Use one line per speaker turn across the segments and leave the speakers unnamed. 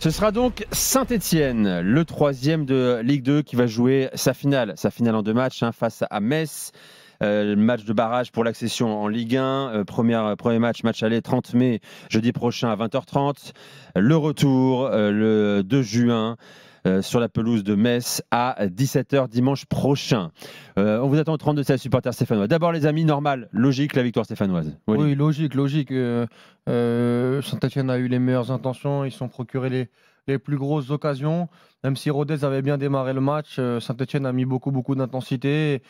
Ce sera donc Saint-Étienne, le troisième de Ligue 2 qui va jouer sa finale en 2 matchs face à Metz. Match de barrage pour l'accession en Ligue 1. Premier match aller 30 mai, jeudi prochain à 20h30. Le retour le 2 juin sur la pelouse de Metz à 17h dimanche prochain. On vous attend au 32 supporters stéphanois. D'abord les amis, normal, logique la victoire stéphanoise.
Oui, logique. Saint-Etienne a eu les meilleures intentions, ils se sont procurés les plus grosses occasions. Même si Rodez avait bien démarré le match, Saint-Etienne a mis beaucoup d'intensité.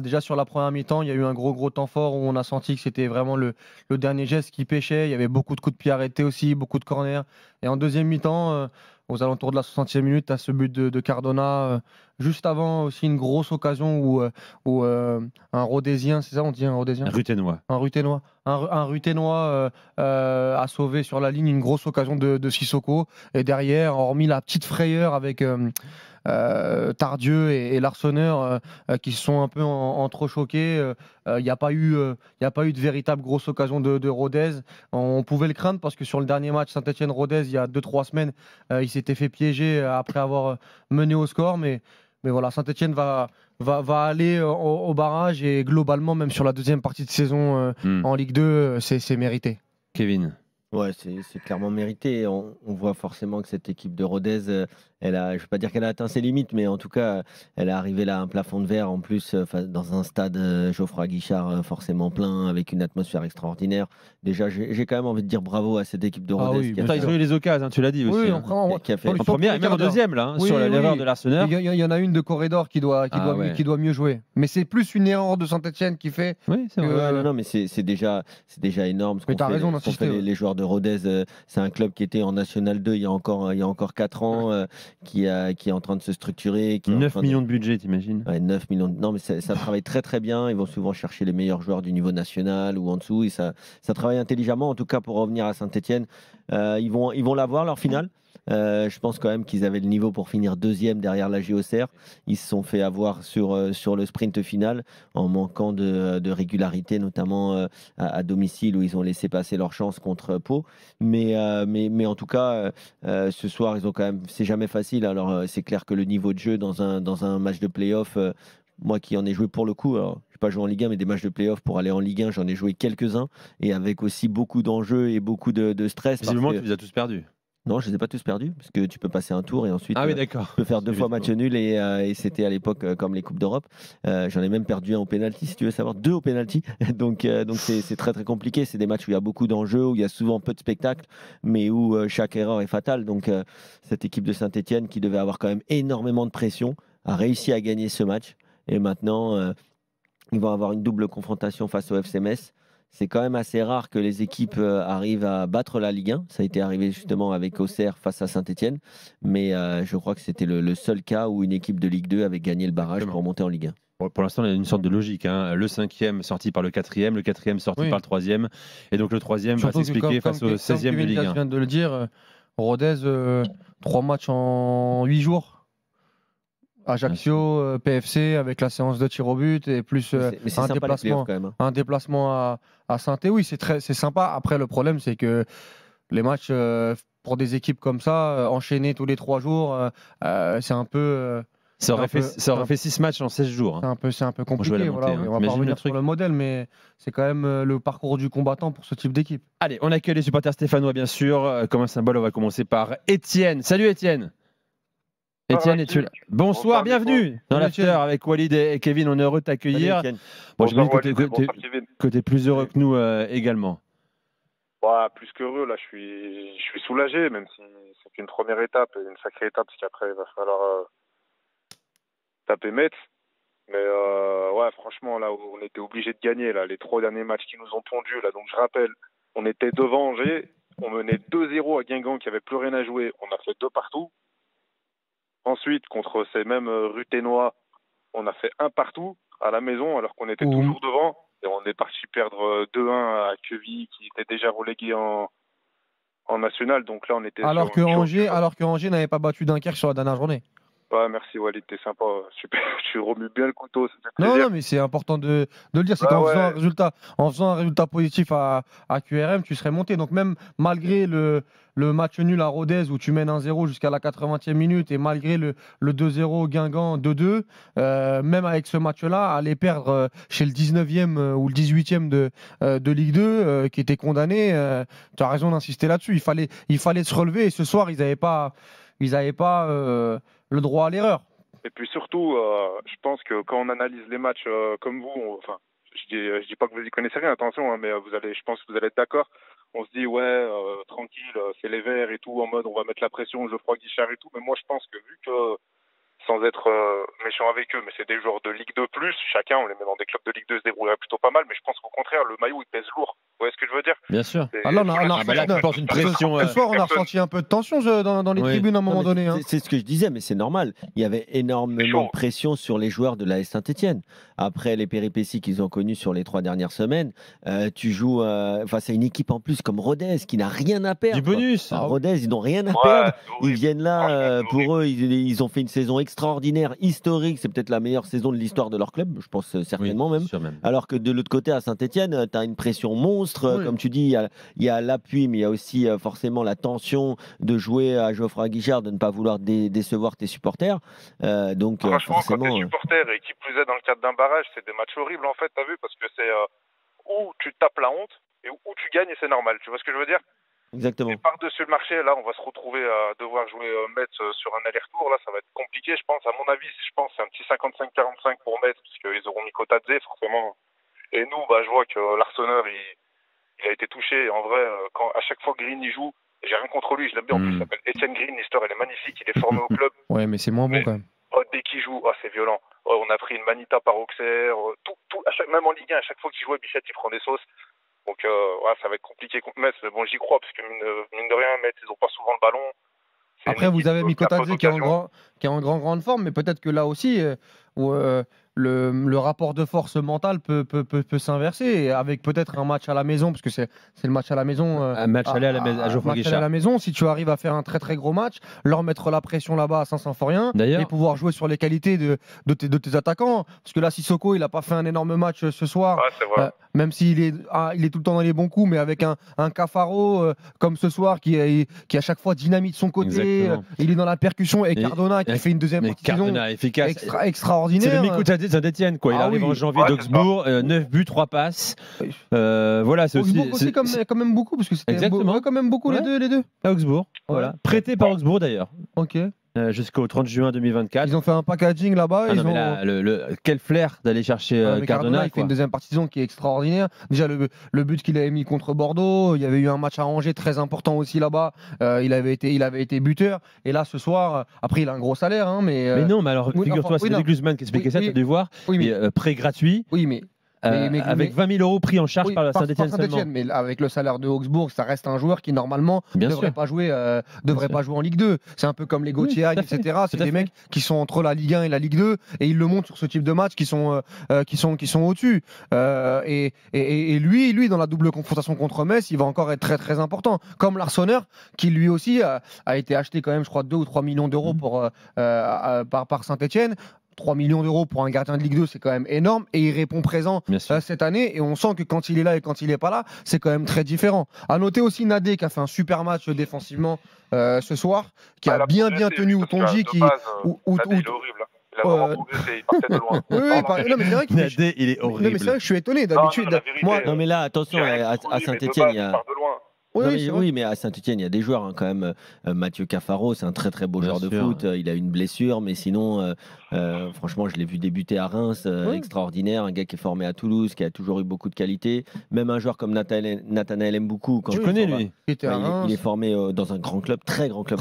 Déjà sur la première mi-temps, il y a eu un gros temps fort où on a senti que c'était vraiment le dernier geste qui pêchait. Il y avait beaucoup de coups de pied arrêtés aussi, beaucoup de corners. Et en deuxième mi-temps, aux alentours de la 60e minute, à ce but de Cardona. Juste avant aussi une grosse occasion où un Rodésien, c'est ça on dit un Rodésien ?
Un Ruténois.
Un Ruténois a sauvé sur la ligne une grosse occasion de Sissoko. Et derrière, hormis la petite frayeur avec Tardieu et l'Arseneur qui se sont un peu entrechoqués, il n'y a pas eu de véritable grosse occasion de Rodez. On pouvait le craindre parce que sur le dernier match Saint-Etienne-Rodez, il y a 2-3 semaines, il s'était fait piéger après avoir mené au score. Mais voilà, Saint-Etienne va aller au barrage et globalement, même sur la deuxième partie de saison en Ligue 2, c'est mérité.
Kevin.
Ouais, c'est clairement mérité. On voit forcément que cette équipe de Rodez, je ne veux pas dire qu'elle a atteint ses limites, mais en tout cas, elle est arrivée là à un plafond de verre. En plus, dans un stade Geoffroy Guichard forcément plein, avec une atmosphère extraordinaire. Déjà, j'ai quand même envie de dire bravo à cette équipe de Rodez.
Ils ont eu les occasions, tu l'as dit aussi.
Oui,
qui a fait en première et même en deuxième, là, sur l'erreur de l'Arseneur.
Il y en a une de Corridor qui doit mieux jouer. Mais c'est plus une erreur de Saint-Etienne qui fait.
Oui, c'est vrai.
Non, mais c'est déjà énorme.
Mais tu as raison d'insister.
Les joueurs de Rodez, c'est un club qui était en National 2 il y a encore 4 ans, qui est en train de se structurer.
9 millions de budget, t'imagines ?
Ouais, 9 millions. Non, mais ça travaille très bien. Ils vont souvent chercher les meilleurs joueurs du niveau national ou en dessous. Et ça travaille intelligemment. En tout cas, pour revenir à Saint-Etienne, ils vont l'avoir, leur finale. Je pense quand même qu'ils avaient le niveau pour finir deuxième derrière la Auxerre. Ils se sont fait avoir sur le sprint final en manquant de régularité, notamment à domicile où ils ont laissé passer leur chance contre Pau. Mais en tout cas, ce soir, ils ont quand même. C'est jamais facile. Alors c'est clair que le niveau de jeu dans un match de play-off. Moi qui en ai joué pour le coup, alors je n'ai pas joué en Ligue 1, mais des matchs de play-off pour aller en Ligue 1, j'en ai joué quelques-uns, et avec aussi beaucoup d'enjeux et beaucoup de stress.
Visiblement, tu les as tous perdus.
Non, je ne les ai pas tous perdus, parce que tu peux passer un tour et ensuite
tu
peux faire 2 fois match nul, et c'était à l'époque comme les Coupes d'Europe. J'en ai même perdu un au pénalty, si tu veux savoir, 2 au pénalty. donc c'est très compliqué. C'est des matchs où il y a beaucoup d'enjeux, où il y a souvent peu de spectacles, mais où chaque erreur est fatale. Donc cette équipe de Saint-Etienne, qui devait avoir quand même énormément de pression, a réussi à gagner ce match. Et maintenant, ils vont avoir une double confrontation face au FC Metz. C'est quand même assez rare que les équipes arrivent à battre la Ligue 1. Ça a été arrivé justement avec Auxerre face à Saint-Etienne. Mais je crois que c'était le seul cas où une équipe de Ligue 2 avait gagné le barrage pour monter en Ligue 1.
Bon, pour l'instant, il y a une sorte de logique. Le 5e sorti par le 4e, le 4e sorti par le 3e. Et donc le 3e va s'expliquer face au 16e de Ligue 1.
Je viens de le dire, Rodez, 3 matchs en 8 jours. Ajaccio, PFC avec la séance de tir au but et plus un déplacement à Saint-Étienne. Oui, c'est sympa. Après, le problème, c'est que les matchs pour des équipes comme ça, enchaînés tous les 3 jours, c'est un peu.
Ça aurait fait 6 matchs en 16 jours.
C'est un peu compliqué. On va pas revenir sur le modèle, mais c'est quand même le parcours du combattant pour ce type d'équipe.
Allez, on accueille les supporters stéphanois, bien sûr. Comme un symbole, on va commencer par Étienne. Salut Étienne. Étienne, es-tu là ? Bonsoir, bienvenue dans l'after avec Walid et Kevin. On est heureux de t'accueillir. Bon, j'imagine que tu es plus heureux que nous également.
Ouais, plus qu'heureux, là, je suis soulagé, même si c'est qu'une première étape, et une sacrée étape, parce qu'après, il va falloir taper Metz. Mais ouais, franchement, là, on était obligé de gagner, là, les 3 derniers matchs qui nous ont pondus, là. Donc, je rappelle, on était devant Angers, on menait 2-0 à Guingamp, qui avait plus rien à jouer. On a fait 2 partout. Ensuite, contre ces mêmes Ruténois, on a fait 1 partout à la maison, alors qu'on était toujours devant. Et on est parti perdre 2-1 à Queville, qui était déjà relégué en national. Donc là, on était
alors que Angers n'avait pas battu Dunkerque sur la dernière journée.
Ouais, merci Walid, t'es sympa. Super, tu remues bien le couteau. Ça fait
Non,
plaisir.
non, mais c'est important de le dire. C'est
Bah
qu'en
ouais.
faisant un résultat positif à QRM, tu serais monté. Donc, même malgré le match nul à Rodez où tu mènes 1-0 jusqu'à la 80e minute et malgré le 2-0 Guingamp 2-2, même avec ce match-là, aller perdre chez le 19e ou le 18e de Ligue 2 qui était condamné, tu as raison d'insister là-dessus. Il fallait se relever et ce soir, ils n'avaient pas le droit à l'erreur.
Et puis surtout, je pense que quand on analyse les matchs comme vous, enfin, je dis pas que vous y connaissez rien, attention, hein, mais je pense que vous allez être d'accord. On se dit ouais, tranquille, c'est les Verts et tout, en mode on va mettre la pression, Geoffroy Guichard et tout. Mais moi, je pense que vu que sans être méchant avec eux, mais c'est des joueurs de Ligue 2+, chacun, on les met dans des clubs de Ligue 2, se débrouillerait plutôt pas mal, mais je pense qu'au contraire, le maillot, il pèse lourd. Vous voyez ce que je veux dire?
Bien sûr.
Ah là, on a
ressenti une pression.
Ce soir, on a ressenti un peu de tension dans les tribunes à un moment donné. Hein.
C'est ce que je disais, mais c'est normal. Il y avait énormément de pression sur les joueurs de l'AS Saint-Etienne. Après les péripéties qu'ils ont connues sur les 3 dernières semaines, tu joues face à une équipe en plus comme Rodez qui n'a rien à perdre.
Du bonus.
Rodez, ils n'ont rien à perdre. Ils viennent là, pour eux, ils ont fait une saison extraordinaire, historique. C'est peut-être la meilleure saison de l'histoire de leur club, je pense certainement même. Alors que de l'autre côté, à Saint-Etienne, tu as une pression monstre. Comme tu dis, il y a l'appui, mais il y a aussi forcément la tension de jouer à Geoffroy Guichard, de ne pas vouloir décevoir tes supporters. Donc,
franchement,
forcément,
quand t'es supporter et qui plus est dans le cadre d'un barrage, c'est des matchs horribles en fait, t'as vu, parce que c'est où tu tapes la honte et où tu gagnes et c'est normal. Tu vois ce que je veux dire?
Exactement.
Et par-dessus le marché, là, on va se retrouver à devoir jouer Metz sur un aller-retour. Là, ça va être compliqué, je pense. À mon avis, c'est un petit 55-45 pour Metz, puisqu'ils auront mis Kotadze, forcément. Et nous, je vois que l'Arseneur, il a été touché. En vrai, à chaque fois que Green y joue, j'ai rien contre lui, je l'aime bien. En plus, il s'appelle Etienne Green, l'histoire, elle est magnifique. Il est formé au club.
Ouais, mais c'est moins bon quand même.
Dès qu'il joue, c'est violent. On a pris une manita par Auxerre. Même en Ligue 1, à chaque fois qu'il jouait, Bichette, il prend des sauces. Donc, ça va être compliqué contre Metz. Mais bon, j'y crois, parce que mine de rien, Metz, ils n'ont pas souvent le ballon.
Après, vous avez mis Kotadze qui est en grande forme, mais peut-être que là aussi, le rapport de force mentale peut s'inverser avec peut-être un match à la maison, parce que c'est le match à la maison.
Un match aller à Geoffroy Guichard.
À la maison, si tu arrives à faire un très très gros match, leur mettre la pression là-bas à Saint-Symphorien et pouvoir jouer sur les qualités de tes attaquants. Parce que là, Sissoko, il n'a pas fait un énorme match ce soir, même s'il est tout le temps dans les bons coups, mais avec un Cafaro comme ce soir qui à chaque fois dynamite son côté. Il est dans la percussion et Cardona qui fait une deuxième saison extraordinaire.
C'est le Kotadze de Saint-Etienne, quoi. Il arrive en janvier d'Augsbourg, 9 buts, 3 passes. Voilà, c'est aussi
quand même beaucoup, parce que c'était quand même beaucoup les deux.
À Augsbourg, voilà. Prêté par Augsbourg d'ailleurs.
Ok.
Jusqu'au 30 juin 2024.
Ils ont fait un packaging là-bas.
Quel flair d'aller chercher Cardona.
Il fait une deuxième partie de saison qui est extraordinaire. Déjà, le but qu'il avait mis contre Bordeaux, il y avait eu un match à Angers très important aussi là-bas. Il avait été buteur. Et là, ce soir, après, il a un gros salaire. Mais
non, mais alors, figure-toi, c'est Guzman qui expliquait ça, tu as dû voir. Prêt gratuit.
Oui, mais.
Avec 20 000 € pris en charge par Saint-Etienne seulement.
Mais avec le salaire de Augsbourg, ça reste un joueur qui normalement ne devrait pas jouer en Ligue 2. C'est un peu comme les Gauthier, etc. C'est des mecs qui sont entre la Ligue 1 et la Ligue 2 et ils le montrent sur ce type de match qui sont au-dessus. Et lui, dans la double confrontation contre Metz, il va encore être très très important. Comme l'Arseneur, qui lui aussi a été acheté quand même, je crois, 2 ou 3 millions d'euros par Saint-Etienne. 3 millions d'euros pour un gardien de Ligue 2, c'est quand même énorme. Et il répond présent cette année. Et on sent que quand il est là et quand il n'est pas là, c'est quand même très différent. À noter aussi Nadé qui a fait un super match défensivement ce soir, qui a bien tenu Outonji.
Il est horrible. Il a vraiment progressé, il partait de loin.
Non, mais c'est vrai qu'il
Nadé, il est horrible.
Non, mais c'est vrai que je suis étonné. D'habitude,
non, mais là, attention, à Saint-Etienne, il y a. Oui, mais à Saint-Etienne, il y a des joueurs quand même. Mathieu Cafaro, c'est un très très beau joueur de foot. Il a une blessure, mais sinon, franchement, je l'ai vu débuter à Reims, extraordinaire. Un gars qui est formé à Toulouse, qui a toujours eu beaucoup de qualité. Même un joueur comme Nathanaël Mboukou.
Tu connais lui?
Il est formé dans un grand club, très grand club,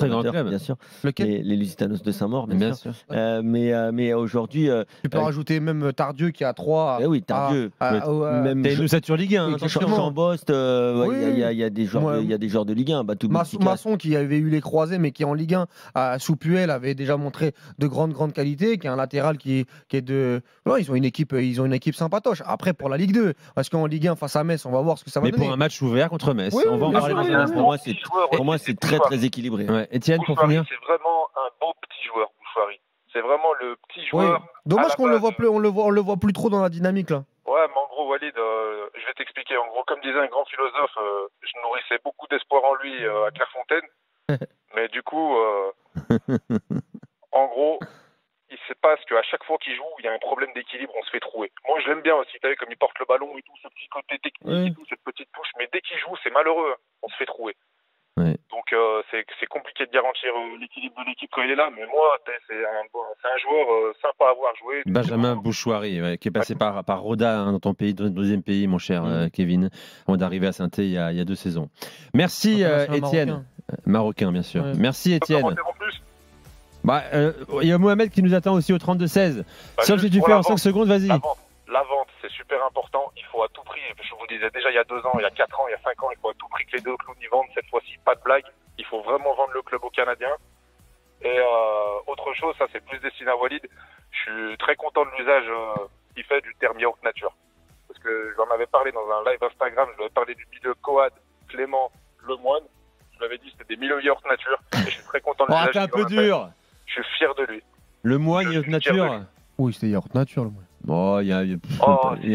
bien sûr.
Lequel?
Les Lusitanos de Saint-Maur,
bien sûr.
Mais aujourd'hui.
Tu peux rajouter même Tardieu qui a 3.
Oui, Tardieu.
Même une ossature Ligue 1.
Chambost, il y a des joueurs. Il y a des joueurs de Ligue 1.
Masson qui avait eu les croisés, mais qui en Ligue 1 sous Puel avait déjà montré de grandes qualités, qui est un latéral qui est de. Ouais, ils ont une équipe sympatoche. Après pour la Ligue 2, parce qu'en Ligue 1 face à Metz, on va voir ce que ça va donner.
Mais pour un match ouvert contre Metz, on va en parler.
Pour moi, c'est très très équilibré.
Étienne, pour finir.
C'est vraiment un beau petit joueur, Bouchouari. vraiment le petit
Oui.
joueur.
Dommage
à la
qu'on le
base.
voit plus, on le voit plus trop dans la dynamique là.
Ouais, mais en gros, Walid, je vais t'expliquer. En gros, comme disait un grand philosophe, je nourrissais beaucoup d'espoir en lui à Clairefontaine. Mais du coup, en gros, il se passe qu'à chaque fois qu'il joue, il y a un problème d'équilibre, on se fait trouer. Moi, je l'aime bien aussi, t'as vu, comme il porte le ballon et tout, ce petit côté technique et tout, cette petite touche. Mais dès qu'il joue, c'est malheureux, hein. On se fait trouer.
Ouais.
Donc, c'est compliqué de garantir l'équilibre de l'équipe quand il est là. Mais moi, c'est un joueur sympa à voir jouer.
Benjamin Bouchouari, ouais, qui est passé par Roda dans ton pays, dans le deuxième pays, mon cher Kevin, avant d'arriver à Saint-Étienne il y a 2 saisons. Merci Étienne. Marocain, bien sûr.
Ouais.
Merci Étienne.
En plus,
Il y a Mohamed qui nous attend aussi au 32-16. Sauf si tu
pour
fais
la
en 5
vente.
secondes, vas-y.
La vente, c'est super important. Il faut à tout prix, je vous disais déjà il y a 2 ans, il y a 4 ans, il y a 5 ans, il faut à tout prix que les deux clowns y vendent. Cette fois-ci, pas de blague. Il faut vraiment vendre le club aux Canadiens. Et autre chose, ça c'est plus destiné à Walid. Je suis très content de l'usage qu'il fait du terme yaourt nature. Parce que j'en avais parlé dans un live Instagram, je lui avais parlé du milieu Coad, Clément, Lemoine. Je lui avais dit que c'était des milieux yaourt nature. Et je suis très content de l'usage.
T'es un
qu'il en
peu
a fait.
dur.
Je suis fier de lui.
Le moine,
Je
yaourt
suis fier de
nature.
lui.
Oui, c'était yaourt nature le moins.
Bon, il y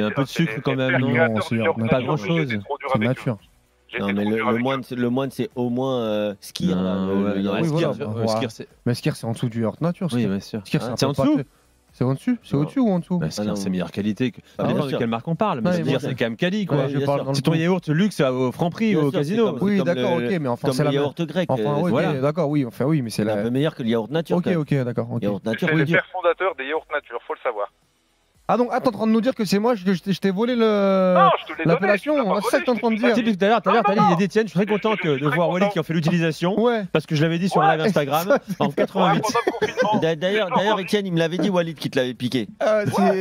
a un peu de sucre quand même, non?
Non, c'est
pas grand-chose.
C'est nature.
Non, mais le moine, c'est au moins Skir.
Mais Skir, c'est en dessous du yaourt nature.
Oui, bien sûr.
Skir,
C'est en dessous.
C'est au-dessus. C'est au-dessus ou en dessous?
C'est meilleure qualité. Ça dépend de quelle marque on parle.
Ouais,
Mais
bien
c'est quand même quali, quoi.
C'est
ton yaourt luxe au Franprix ou au casino.
Oui, d'accord, ok, mais enfin, c'est
le
la
yaourt grec.
Enfin, oui,
voilà.
d'accord, oui, enfin, oui, mais c'est
un peu meilleur que le yaourt nature.
Ok, d'accord.
Yaourt nature,
C'est
oui,
les pères fondateurs des yaourts nature, faut le savoir.
Ah donc, t'es en train de nous dire que c'est moi, je t'ai volé
Non, je te l'ai donné.
l'appellation?
tu l'as pas
C'est ça que t'es en train de
Ah,
dire.
si, depuis tout à l'heure, t'as dit, il y a Étienne, je suis très content
Je suis
de
très
voir Walid
content.
qui en fait l'utilisation.
Ouais.
Parce que je l'avais dit sur un live Instagram en
Ouais,
88.
pendant le confinement,
D'ailleurs, Étienne, il me l'avait dit, Walid, qui te l'avait piqué.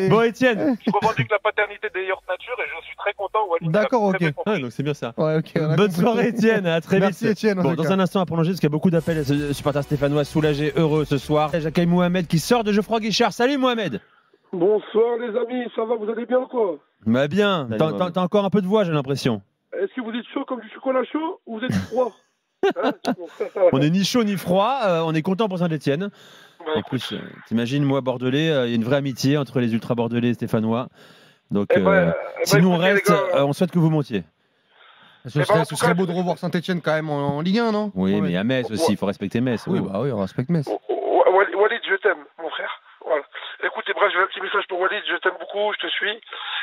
Bon, Étienne.
je revendique la paternité des yaourts nature et je suis très content. Walid,
D'accord,
il a
ok.
très bien compris.
Ah, donc c'est bien ça.
Ouais, ok. on a
Bonne
compris.
soirée, Étienne. À très vite.
Merci, Étienne.
Bon, dans un instant, à prolonger, parce qu'il y a beaucoup d'appels supporters stéphanois soulagés, heureux ce soir. J'accueille Mohamed qui sort de Geoffroy Guichard. Salut Mohamed.
Bonsoir les amis, ça va, vous allez bien quoi?
Bah bien.
Salut, Mohamed.
T'as encore un peu de voix, j'ai l'impression.
Est-ce que vous êtes chaud comme du chocolat chaud ou vous êtes froid? Hein?
On est ni chaud ni froid. On est content pour Saint-Etienne. En plus, t'imagines, moi, Bordelais, il y a une vraie amitié entre les ultra bordelais et stéphanois. Donc, si nous on
écoutez, les
reste,
gars,
on souhaite que vous montiez.
Ce serait beau de revoir Saint-Etienne quand même en Ligue 1, non?
Oui,
Ouais.
mais à Metz aussi, il faut respecter Metz.
Oui, bah oui, on respecte Metz.
Walid, je t'aime, mon frère. Voilà. Écoutez, bref, j'ai un petit message pour Walid, je t'aime beaucoup, je te suis.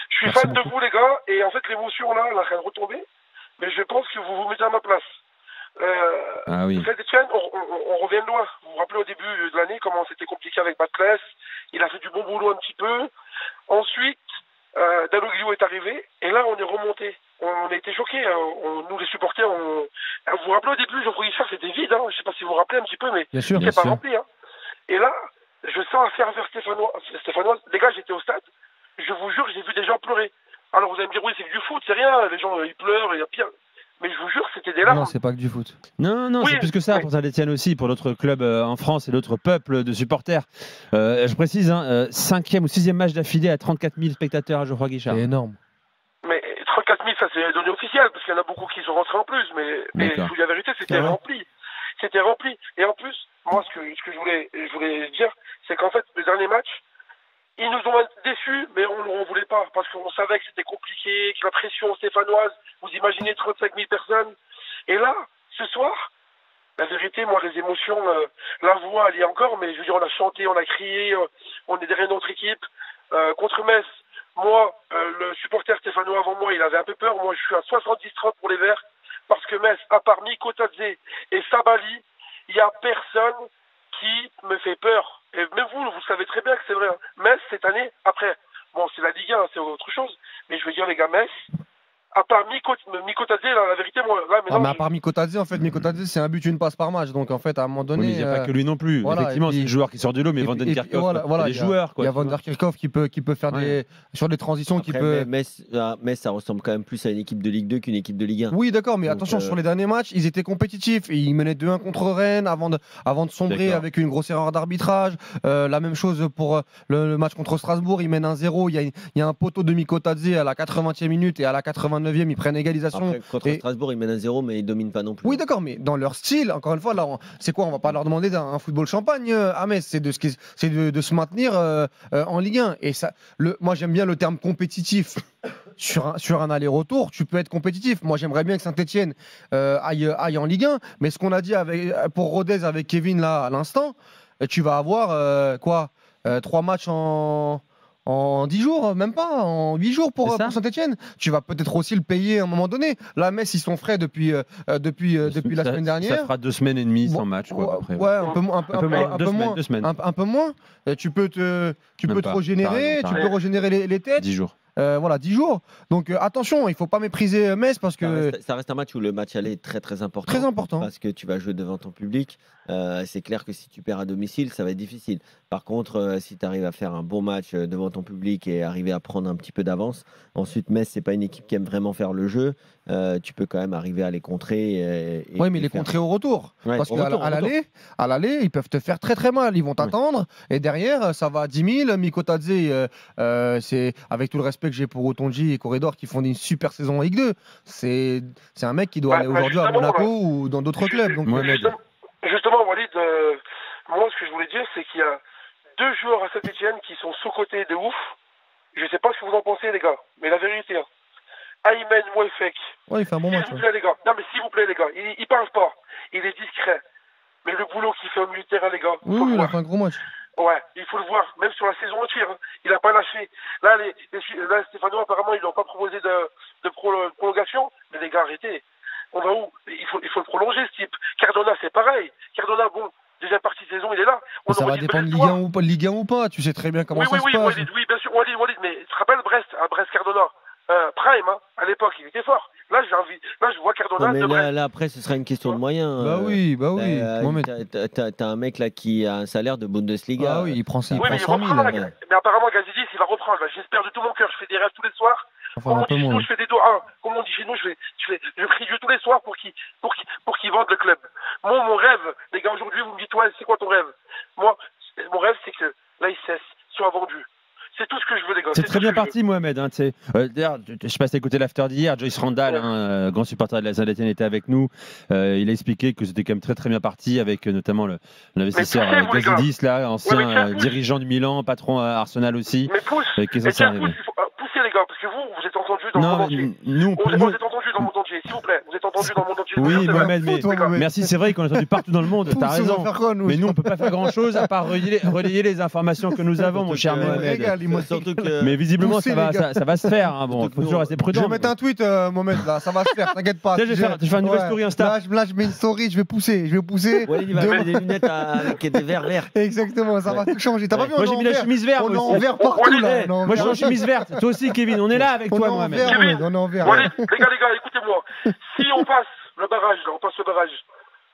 Je suis
Merci
fan de
beaucoup.
vous les gars, et en fait l'émotion là, elle a rien de retomber, mais je pense que vous vous mettez à ma place.
Ah oui.
Saint-Etienne, on revient de loin. Vous vous rappelez au début de l'année comment c'était compliqué avec Batles, il a fait du bon boulot un petit peu. Ensuite, Dalloglio est arrivé, et là on est remonté. On a été choqués, hein. Nous les supporters, vous vous rappelez au début, Geoffroy Guichard c'était vide, hein. Je sais pas si vous vous rappelez un petit peu, mais
Bien sûr.
Bien
c'est pas
sûr.
rempli. Hein. Et là, je sens la ferveur stéphanoise. Les gars, j'étais au stade, je vous jure, j'ai vu des gens pleurer. Alors vous allez me dire, oui, c'est que du foot, c'est rien, les gens ils pleurent, il y a pire. Mais je vous jure, c'était des larmes.
Non, c'est pas que du foot.
Non,
Oui,
c'est plus que ça
mais-
pour Saint-Etienne aussi, pour d'autres clubs en France et d'autres peuples de supporters. Je précise, 5e ou 6e match d'affilée à 34 000 spectateurs à Geoffroy Guichard.
C'est énorme.
Mais 34 000, ça c'est les données officielles, parce qu'il y en a beaucoup qui sont rentrés en plus. Mais
D'accord.
je vous dis la vérité, c'était
C'est vrai.
rempli. C'était rempli. Et en plus, moi, ce que je voulais dire, c'est qu'en fait, le dernier match, ils nous ont déçus, mais on ne voulait pas, parce qu'on savait que c'était compliqué, que la pression stéphanoise, vous imaginez 35 000 personnes. Et là, ce soir, la vérité, moi, les émotions, la voix, elle y est encore, mais je veux dire, on a chanté, on a crié, on est derrière notre équipe. Contre Metz, moi, le supporter stéphanois avant moi, il avait un peu peur. Moi, je suis à 70-30 pour les Verts, parce que Metz, à part Miko Tadze et Sabali, il n'y a personne qui me fait peur. Et même vous savez très bien que c'est vrai. Hein. Metz, cette année, après, bon, c'est la Ligue 1, c'est autre chose, mais je veux dire, les gars, Metz, à part Miko Tadze, là, la vérité, moi, là, maintenant...
Ah, mais à part Mikotadze, en fait, Mikotadze, c'est un but, une passe par match. Donc, en fait, à un moment
Oui,
donné.
mais il n'y a pas que lui non plus.
voilà,
Effectivement,
et puis-
c'est le joueur qui sort du lot, mais
et
Van
puis-
den
et puis,
Kerkhoff,
voilà,
il y a des
il y a-
joueurs.
Il y a
Quoi,
Van der Kerkhoff qui peut faire sur des transitions, qui
Après,
peut.
Metz, ça ressemble quand même plus à une équipe de Ligue 2 qu'une équipe de Ligue 1.
Oui, d'accord, mais
Donc,
attention, sur les derniers matchs, ils étaient compétitifs. Et ils menaient 2-1 contre Rennes avant de sombrer
D'accord.
avec une grosse erreur d'arbitrage. La même chose pour le match contre Strasbourg. Ils mènent 1-0. Il y a un poteau de Mikotadze à la 80e minute et à la 89e, 89e, ils prennent égalisation.
Après, contre Strasbourg, ils mènent à 0, mais ils dominent pas non plus.
Oui, d'accord, mais dans leur style, encore une fois, là, c'est quoi? On va pas leur demander un football champagne à Metz, c'est de se maintenir en Ligue 1. Et ça, moi, j'aime bien le terme compétitif. Sur un aller-retour, tu peux être compétitif. Moi, j'aimerais bien que Saint-Etienne aille en Ligue 1, mais ce qu'on a dit pour Rodez avec Kevin là à l'instant, tu vas avoir 3 matchs en 10 jours, même pas, en 8 jours pour Saint-Etienne. Tu vas peut-être aussi le payer à un moment donné. Là, Metz, ils sont frais depuis la semaine dernière.
Ça fera 2 semaines et demie sans match, quoi, à peu près.
Ouais, un peu moins. Un peu moins. Tu peux te régénérer, tu peux régénérer les têtes.
10 jours.
10 jours. Donc attention, il ne faut pas mépriser Metz parce que.
Ça reste un match où le match aller est très très important.
Très important.
Parce que tu vas jouer devant ton public. C'est clair que si tu perds à domicile, ça va être difficile. Par contre, si tu arrives à faire un bon match devant ton public et arriver à prendre un petit peu d'avance, ensuite Metz, c'est pas une équipe qui aime vraiment faire le jeu. Tu peux quand même arriver à les contrer.
Oui, mais les contrer au retour. Ouais, parce qu'à l'aller, ils peuvent te faire très très mal. Ils vont t'attendre. Et derrière, ça va à 10 000. Mikotadze, c'est avec tout le respect que j'ai pour Otonji et Corridor qui font une super saison en Ligue 2. C'est un mec qui doit aller aujourd'hui à Monaco ou dans d'autres clubs. Donc,
justement, Walid, moi ce que je voulais dire, c'est qu'il y a 2 joueurs à Saint-Etienne qui sont sous-cotés de ouf. Je sais pas ce que vous en pensez, les gars, mais la vérité. Aymen Mouefek.
Ouais, il fait un bon match.
S'il vous plaît, les gars. Non, mais s'il vous plaît, les gars. Il parle pas. Il est discret. Mais le boulot qu'il fait au milieu de terrain, les gars.
Oui, il a fait un gros match.
Ouais, il faut le voir, même sur la saison entière. Il n'a pas lâché. Là, Stéphano, apparemment, ils n'ont pas proposé de prolongation. Mais les gars, arrêtez. On va où? Il faut le prolonger, ce type. Cardona, c'est pareil. Cardona, bon, deuxième partie de saison, il est là.
Ça va dépendre de Ligue 1 ou pas. Tu sais très bien comment ça se passe.
Oui, bien sûr, Walid, mais tu te rappelles Brest Cardona Prime, à l'époque, il était fort. Là, je vois Cardona.
Non, mais là, après, ce sera une question de moyens.
Bah oui.
T'as un mec là qui a un salaire de Bundesliga.
Ah oui, il prend 100 000.
Mais apparemment, Gazidis, il va reprendre. J'espère de tout mon cœur. Je fais des rêves tous les soirs. Comme on dit chez nous, je fais des doigts. Comme on dit chez nous, je prie Dieu tous les soirs pour qu'il vende le club. Moi, mon rêve, les gars, aujourd'hui, vous me dites, ouais, c'est quoi ton rêve? Moi, mon rêve, c'est que l'ASS soit vendu. C'est tout ce que je veux, les gars.
C'est très bien parti, Mohamed. D'ailleurs, je ne sais pas si tu as écouté l'after d'hier. Joyce Randall, grand supporter de la Saint-Etienne, était avec nous. Il a expliqué que c'était quand même très très bien parti avec notamment l'investisseur Gazidis, ancien dirigeant du Milan, patron à Arsenal aussi.
Mais poussez, les gars, parce que vous êtes entendus dans le monde entier. Vous êtes entendus dans le monde entier, s'il vous plaît. Vous êtes entendus dans le monde entier.
Oui, Mohamed, mais merci, c'est vrai qu'on est entendu partout dans le monde. T'as raison. Mais nous, on peut pas faire grand-chose à part relayer les informations que nous avons, mon cher Mohamed. Mais visiblement, ça va se faire. Bon, il faut toujours rester prudent.
Je vais mettre un tweet, Mohamed, là, ça va se faire, t'inquiète pas.
Je vais faire une nouvelle story Insta.
Là, je mets une story, je vais pousser.
Walid, il va mettre des lunettes avec des verres verts.
Exactement, ça va tout changer. T'as pas vu?
Moi, j'ai mis la chemise verte.
On est en vert partout, là.
Moi, je suis en chemise verte. Toi aussi, Kevin, on est là avec toi, Mohamed.
On est en vert.
Les gars, écoutez-moi. Si on passe le barrage,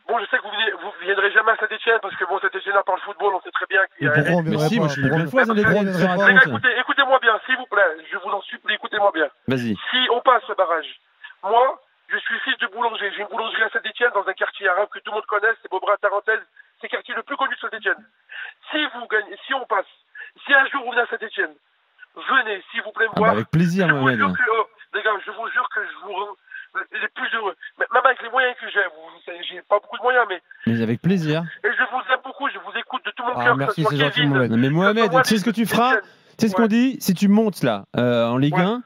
bon, je sais que vous viendrez jamais à Saint-Etienne parce que bon, Saint-Etienne parle football, on sait très bien qu'il y a.
Mais si, moi je suis plein de fois dans des gros.
Écoutez-moi bien, s'il vous plaît, je vous en supplie, écoutez-moi bien.
Vas-y.
Si on passe le barrage, moi, je suis fils de boulanger. J'ai une boulangerie à Saint-Etienne dans un quartier arabe que tout le monde connaît, c'est Beaubras-Tarentaise, c'est le quartier le plus connu de Saint-Etienne. Si vous gagnez, si on passe, si un jour vous venez à Saint-Etienne, venez, s'il vous plaît, me voir.
Avec plaisir, Mohamed.
Les gars, je vous jure que je vous rends les plus heureux. Même avec les moyens que j'ai pas beaucoup de moyens, mais
avec plaisir.
Et je vous aime beaucoup, je vous écoute de tout mon cœur.
Merci, c'est gentil, Mohamed.
Mais Mohamed, tu sais ce que tu feras? Tu sais ce qu'on dit? Si tu montes là en Ligue 1,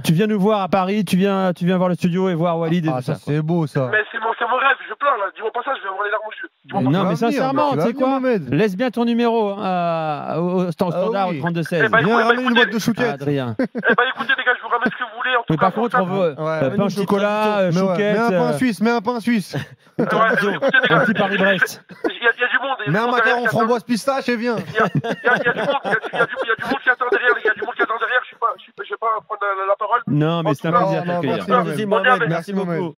tu viens nous voir à Paris, tu viens voir le studio et voir Walid et tout ça.
C'est beau ça.
Mais c'est mon rêve, je pleure là. Dis-moi pas ça, je vais avoir les larmes aux yeux.
Non, mais sincèrement, tu sais quoi? Laisse bien ton numéro au standard au 32-16.
Viens ramener une boîte de chouquettes.
Adrien.
Écoutez les gars, je vous ramène ce que vous voulez.
Mais par contre, on veut pain au chocolat, chouquettes.
Mets un pain suisse.
Un petit Paris-Brest.
Il y a du monde.
Mets un macaron framboise pistache et viens.
Il y a du monde qui attend derrière, les gars. Du monde qui attend derrière. Je vais pas prendre la parole.
Non, mais c'est un plaisir de t'accueillir.
Merci Mohamed, merci beaucoup.